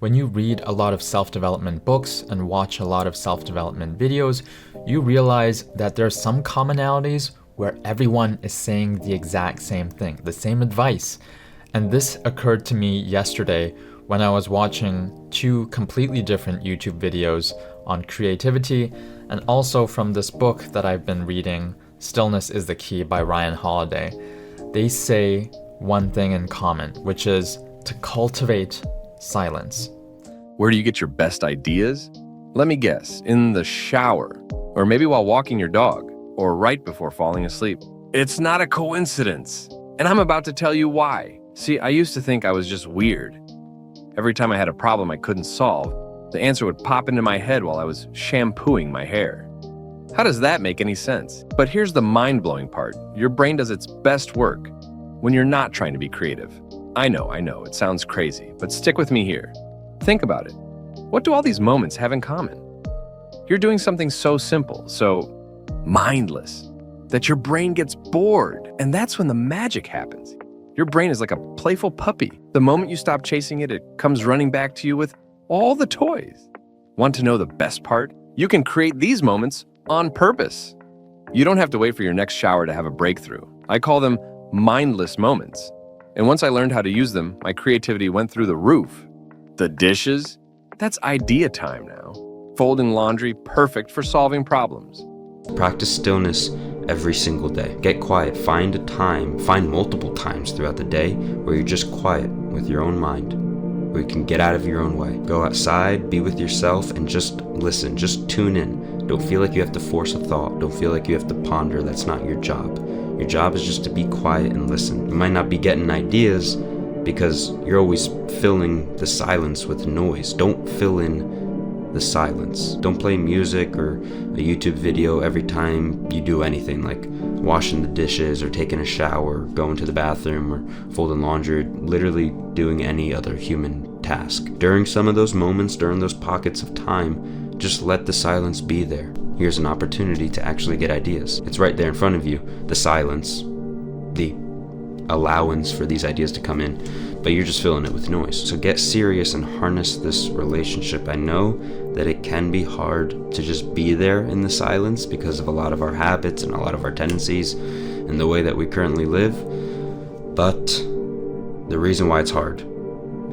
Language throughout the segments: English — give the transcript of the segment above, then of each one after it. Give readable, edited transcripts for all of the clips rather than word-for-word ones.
when you read a lot of self-development books and watch a lot of self-development videos, you realize that there are some commonalities where everyone is saying the exact same thing, the same advice. And this occurred to me yesterday when I was watching two completely different YouTube videos on creativity, and also from this book that I've been reading, Stillness is the Key by Ryan Holiday. They say one thing in common, which is to cultivate silence. Where do you get your best ideas? Let me guess, in the shower, or maybe while walking your dog, or right before falling asleep. It's not a coincidence, and I'm about to tell you why. See, I used to think I was just weird. Every time I had a problem I couldn't solve, the answer would pop into my head while I was shampooing my hair. How does that make any sense? But here's the mind-blowing part. Your brain does its best work when you're not trying to be creative. I know, it sounds crazy, but stick with me here. Think about it. What do all these moments have in common? You're doing something so simple, so mindless, that your brain gets bored, and that's when the magic happens. Your brain is like a playful puppy. The moment you stop chasing it, it comes running back to you with all the toys. Want to know the best part? You can create these moments on purpose. You don't have to wait for your next shower to have a breakthrough. I call them mindless moments. And once I learned how to use them, my creativity went through the roof. The dishes? That's idea time now. Folding laundry, perfect for solving problems. Practice stillness every single day. Get quiet. Find a time, find multiple times throughout the day where you're just quiet with your own mind, where you can get out of your own way. Go outside, be with yourself, and just listen. Just tune in. Don't feel like you have to force a thought. Don't feel like you have to ponder. That's not your job. Your job is just to be quiet and listen. You might not be getting ideas because you're always filling the silence with noise. Don't fill in the silence. Don't play music or a YouTube video every time you do anything, like washing the dishes or taking a shower, going to the bathroom or folding laundry, literally doing any other human task. During some of those moments, during those pockets of time, just let the silence be there. Here's an opportunity to actually get ideas. It's right there in front of you, the silence, the allowance for these ideas to come in, but you're just filling it with noise. So get serious and harness this relationship. I know that it can be hard to just be there in the silence because of a lot of our habits and a lot of our tendencies and the way that we currently live, but the reason why it's hard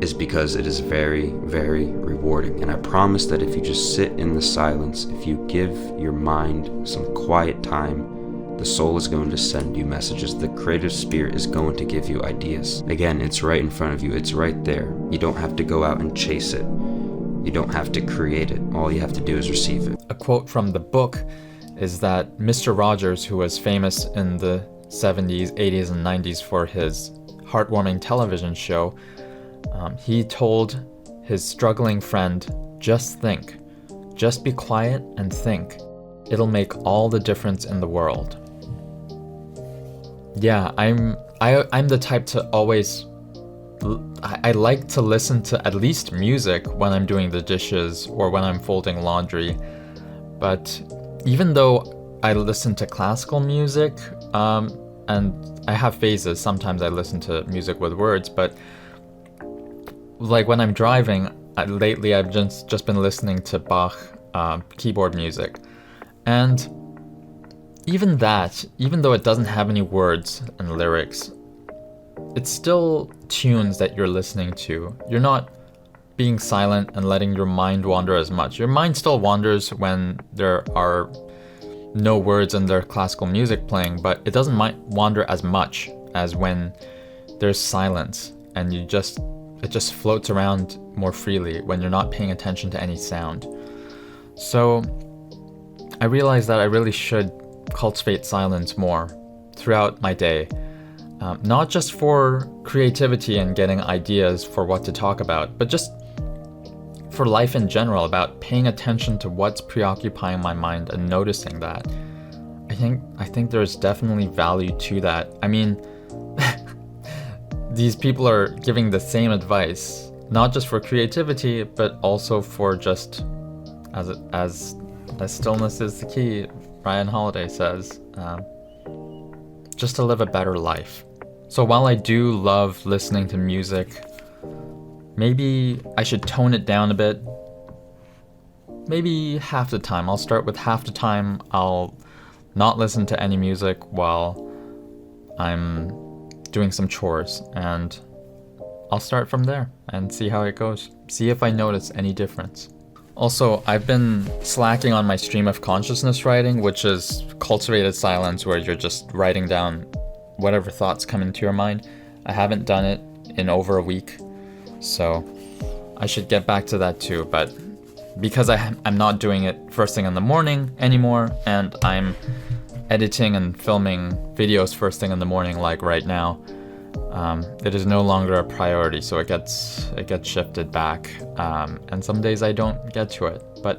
is because it is very, very rewarding. And I promise that if you just sit in the silence, if you give your mind some quiet time, the soul is going to send you messages. The creative spirit is going to give you ideas. Again, it's right in front of you. It's right there. You don't have to go out and chase it. You don't have to create it. All you have to do is receive it. A quote from the book is that Mr. Rogers, who was famous in the 70s, 80s, and 90s for his heartwarming television show, he told his struggling friend, just think. Just be quiet and think. It'll make all the difference in the world. Yeah, I'm the type to always, I like to listen to at least music when I'm doing the dishes or when I'm folding laundry. But even though I listen to classical music, and I have phases, sometimes I listen to music with words, but like when I'm driving, lately I've just been listening to Bach keyboard music. And even that, even though it doesn't have any words and lyrics, it's still tunes that you're listening to. You're not being silent and letting your mind wander as much. Your mind still wanders when there are no words and there's classical music playing, but it doesn't wander as much as when there's silence and it just floats around more freely when you're not paying attention to any sound. So I realized that I really should cultivate silence more throughout my day, not just for creativity and getting ideas for what to talk about, but just for life in general, about paying attention to what's preoccupying my mind and noticing that. I think there's definitely value to that. I mean, these people are giving the same advice, not just for creativity, but also for just as stillness is the key, Ryan Holiday says, just to live a better life. So while I do love listening to music, maybe I should tone it down a bit. Maybe half the time. I'll start with half the time I'll not listen to any music while I'm doing some chores, and I'll start from there and see how it goes. See if I notice any difference. Also, I've been slacking on my stream of consciousness writing, which is cultivated silence where you're just writing down whatever thoughts come into your mind. I haven't done it in over a week, so I should get back to that too, but because I'm not doing it first thing in the morning anymore, and I'm editing and filming videos first thing in the morning like right now, it is no longer a priority, so it gets shifted back, and some days I don't get to it, but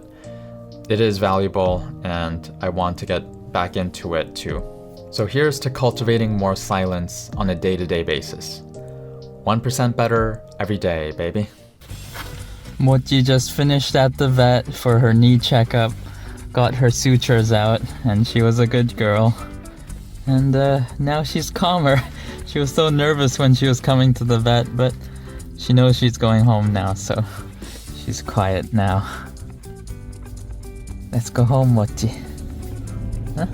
it is valuable and I want to get back into it too. So here's to cultivating more silence on a day-to-day basis. 1% better every day, baby. Mochi just finished at the vet for her knee checkup, got her sutures out, and she was a good girl. And now she's calmer. She was so nervous when she was coming to the vet, but she knows she's going home now, so she's quiet now. Let's go home, Mochi. Huh?